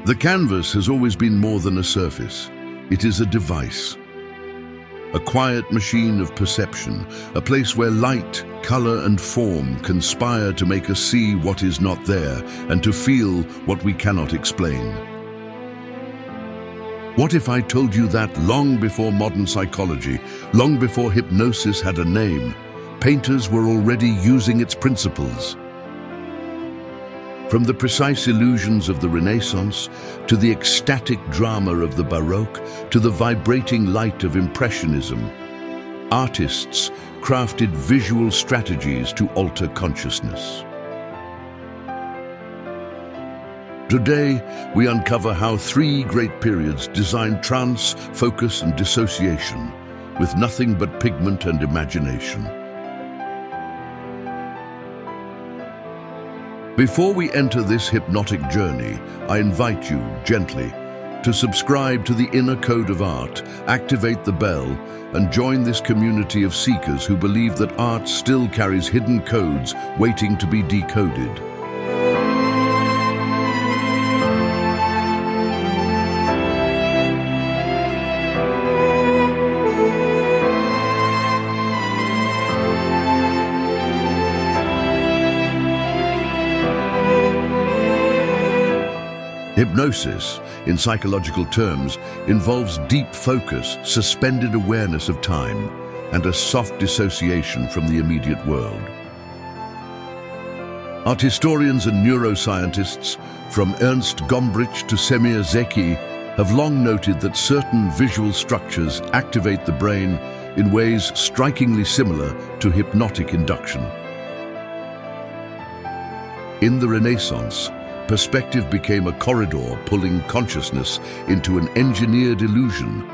The canvas has always been more than a surface. It is a device. A quiet machine of perception, a place where light, color, and form conspire to make us see what is not there and to feel what we cannot explain. What if I told you that long before modern psychology, long before hypnosis had a name, painters were already using its principles? From the precise illusions of the Renaissance, to the ecstatic drama of the Baroque, to the vibrating light of Impressionism, artists crafted visual strategies to alter consciousness. Today, we uncover how three great periods designed trance, focus, and dissociation, with nothing but pigment and imagination. Before we enter this hypnotic journey, I invite you, gently, to subscribe to the Inner Code of Art, activate the bell, and join this community of seekers who believe that art still carries hidden codes waiting to be decoded. Hypnosis, in psychological terms, involves deep focus, suspended awareness of time, and a soft dissociation from the immediate world. Art historians and neuroscientists, from Ernst Gombrich to Semir Zeki, have long noted that certain visual structures activate the brain in ways strikingly similar to hypnotic induction. In the Renaissance, perspective became a corridor pulling consciousness into an engineered illusion.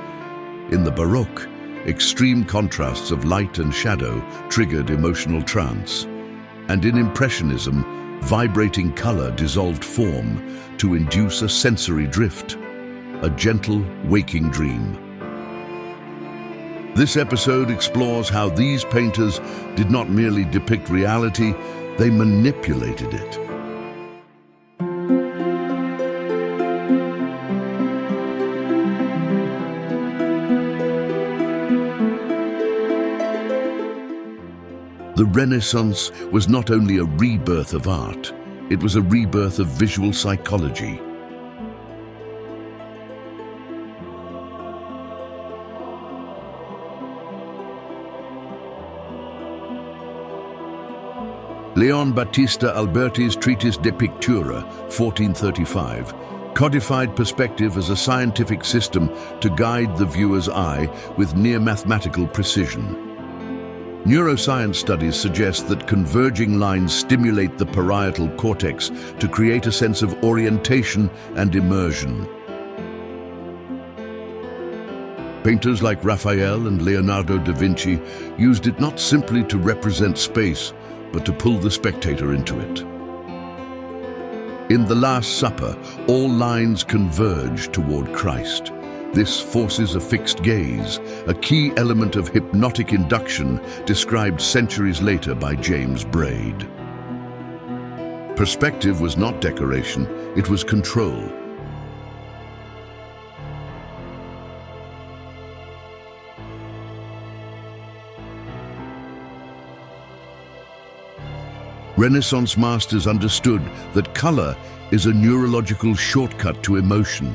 In the Baroque, extreme contrasts of light and shadow triggered emotional trance. And in Impressionism, vibrating color dissolved form to induce a sensory drift, a gentle, waking dream. This episode explores how these painters did not merely depict reality, they manipulated it. The Renaissance was not only a rebirth of art, it was a rebirth of visual psychology. Leon Battista Alberti's treatise De Pictura, 1435, codified perspective as a scientific system to guide the viewer's eye with near mathematical precision. Neuroscience studies suggest that converging lines stimulate the parietal cortex to create a sense of orientation and immersion. Painters like Raphael and Leonardo da Vinci used it not simply to represent space, but to pull the spectator into it. In The Last Supper, all lines converge toward Christ. This forces a fixed gaze, a key element of hypnotic induction described centuries later by James Braid. Perspective was not decoration, it was control. Renaissance masters understood that color is a neurological shortcut to emotion.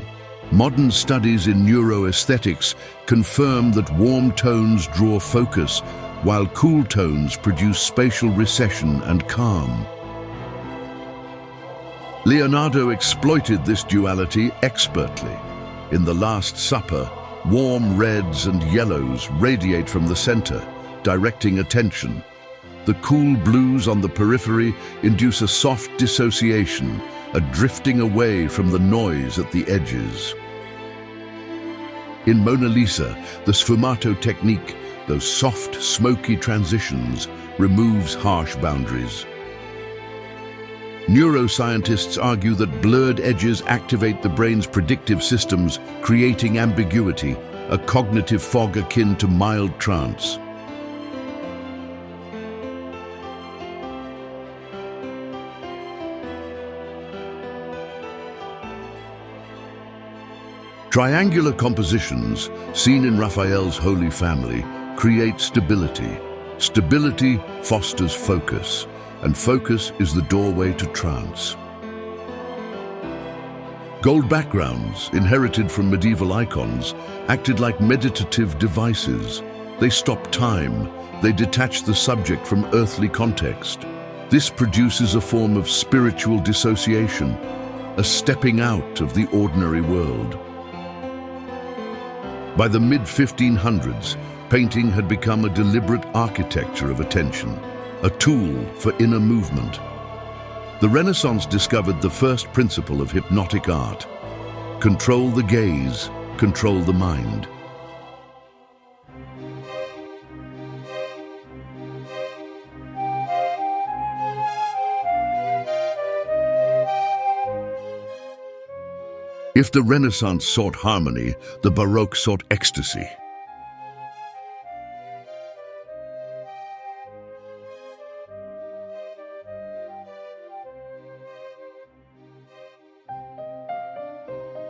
Modern studies in neuroaesthetics confirm that warm tones draw focus, while cool tones produce spatial recession and calm. Leonardo exploited this duality expertly. In The Last Supper, warm reds and yellows radiate from the center, directing attention. The cool blues on the periphery induce a soft dissociation, a drifting away from the noise at the edges. In Mona Lisa, the sfumato technique, those soft, smoky transitions, removes harsh boundaries. Neuroscientists argue that blurred edges activate the brain's predictive systems, creating ambiguity, a cognitive fog akin to mild trance. Triangular compositions, seen in Raphael's Holy Family, create stability. Stability fosters focus, and focus is the doorway to trance. Gold backgrounds, inherited from medieval icons, acted like meditative devices. They stop time. They detach the subject from earthly context. This produces a form of spiritual dissociation, a stepping out of the ordinary world. By the mid-1500s, painting had become a deliberate architecture of attention, a tool for inner movement. The Renaissance discovered the first principle of hypnotic art: control the gaze, control the mind. If the Renaissance sought harmony, the Baroque sought ecstasy.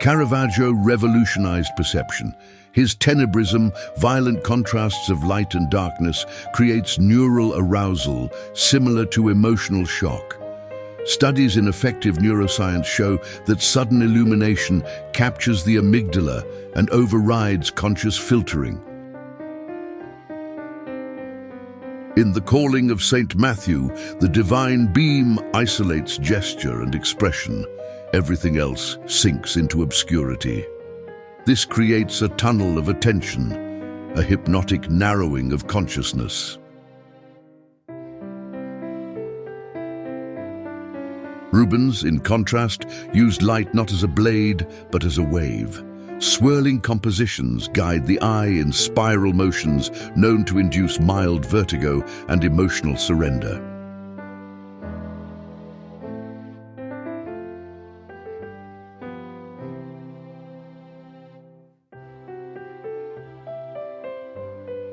Caravaggio revolutionized perception. His tenebrism, violent contrasts of light and darkness, creates neural arousal similar to emotional shock. Studies in affective neuroscience show that sudden illumination captures the amygdala and overrides conscious filtering. In The Calling of St. Matthew, the divine beam isolates gesture and expression. Everything else sinks into obscurity. This creates a tunnel of attention, a hypnotic narrowing of consciousness. Rubens, in contrast, used light not as a blade, but as a wave. Swirling compositions guide the eye in spiral motions known to induce mild vertigo and emotional surrender.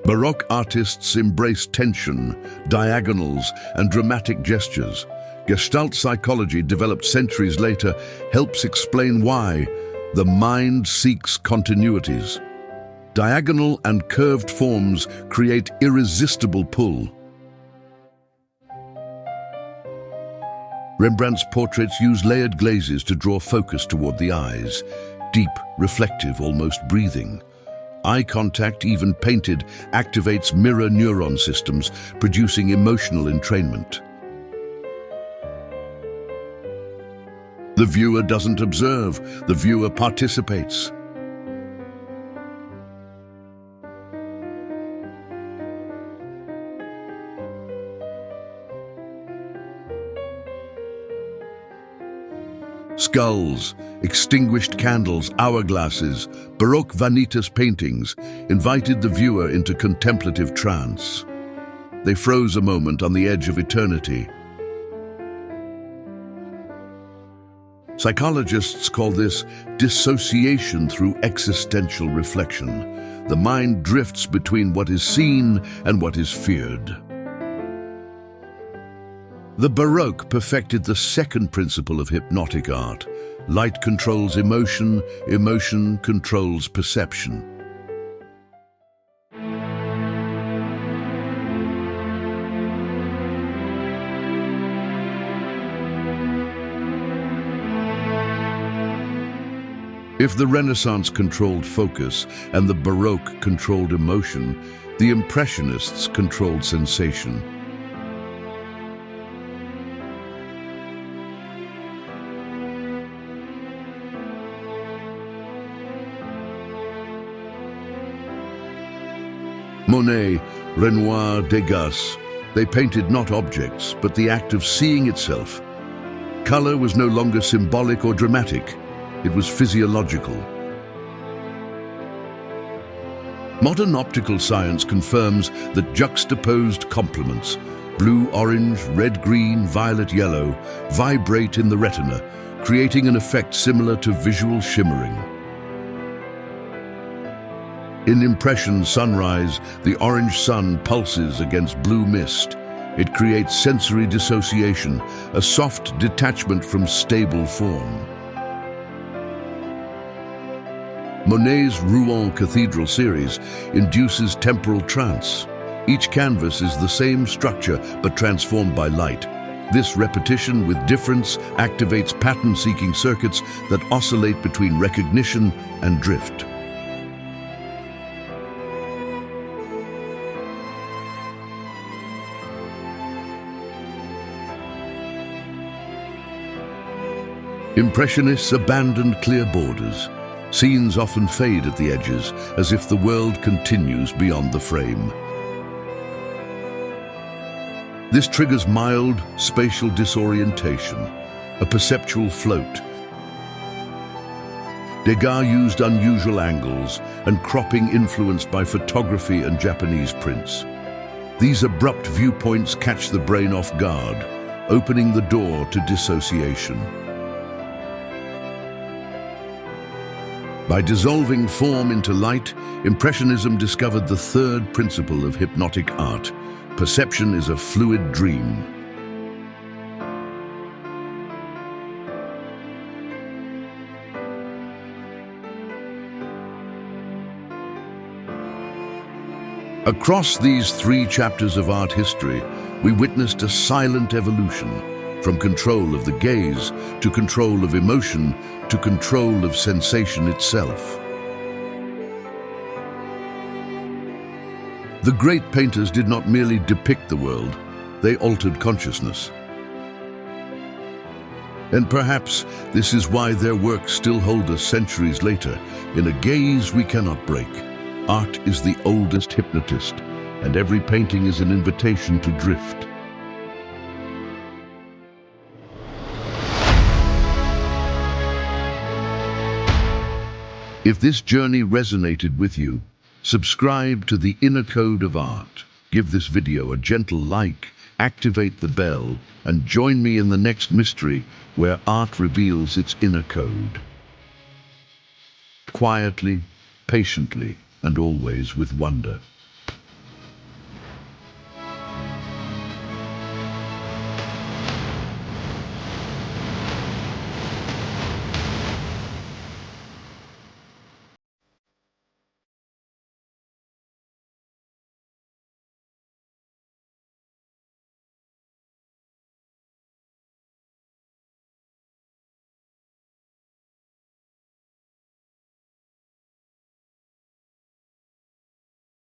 Baroque artists embrace tension, diagonals, and dramatic gestures. Gestalt psychology, developed centuries later, helps explain why the mind seeks continuities. Diagonal and curved forms create irresistible pull. Rembrandt's portraits use layered glazes to draw focus toward the eyes, deep, reflective, almost breathing. Eye contact, even painted, activates mirror neuron systems, producing emotional entrainment. The viewer doesn't observe, the viewer participates. Skulls, extinguished candles, hourglasses, Baroque vanitas paintings invited the viewer into contemplative trance. They froze a moment on the edge of eternity. Psychologists call this dissociation through existential reflection. The mind drifts between what is seen and what is feared. The Baroque perfected the second principle of hypnotic art. Light controls emotion, emotion controls perception. If the Renaissance controlled focus and the Baroque controlled emotion, the Impressionists controlled sensation. Monet, Renoir, Degas, they painted not objects, but the act of seeing itself. Color was no longer symbolic or dramatic. It was physiological. Modern optical science confirms that juxtaposed complements, blue, orange, red, green, violet, yellow, vibrate in the retina, creating an effect similar to visual shimmering. In Impression Sunrise, the orange sun pulses against blue mist. It creates sensory dissociation, a soft detachment from stable form. Monet's Rouen Cathedral series induces temporal trance. Each canvas is the same structure but transformed by light. This repetition with difference activates pattern-seeking circuits that oscillate between recognition and drift. Impressionists abandoned clear borders. Scenes often fade at the edges, as if the world continues beyond the frame. This triggers mild spatial disorientation, a perceptual float. Degas used unusual angles and cropping influenced by photography and Japanese prints. These abrupt viewpoints catch the brain off guard, opening the door to dissociation. By dissolving form into light, Impressionism discovered the third principle of hypnotic art. Perception is a fluid dream. Across these 3 chapters of art history, we witnessed a silent evolution, from control of the gaze to control of emotion to control of sensation itself. The great painters did not merely depict the world, they altered consciousness. And perhaps this is why their works still hold us centuries later, in a gaze we cannot break. Art is the oldest hypnotist, and every painting is an invitation to drift. If this journey resonated with you, subscribe to the Inner Code of Art. Give this video a gentle like, activate the bell, and join me in the next mystery where art reveals its inner code. Quietly, patiently, and always with wonder.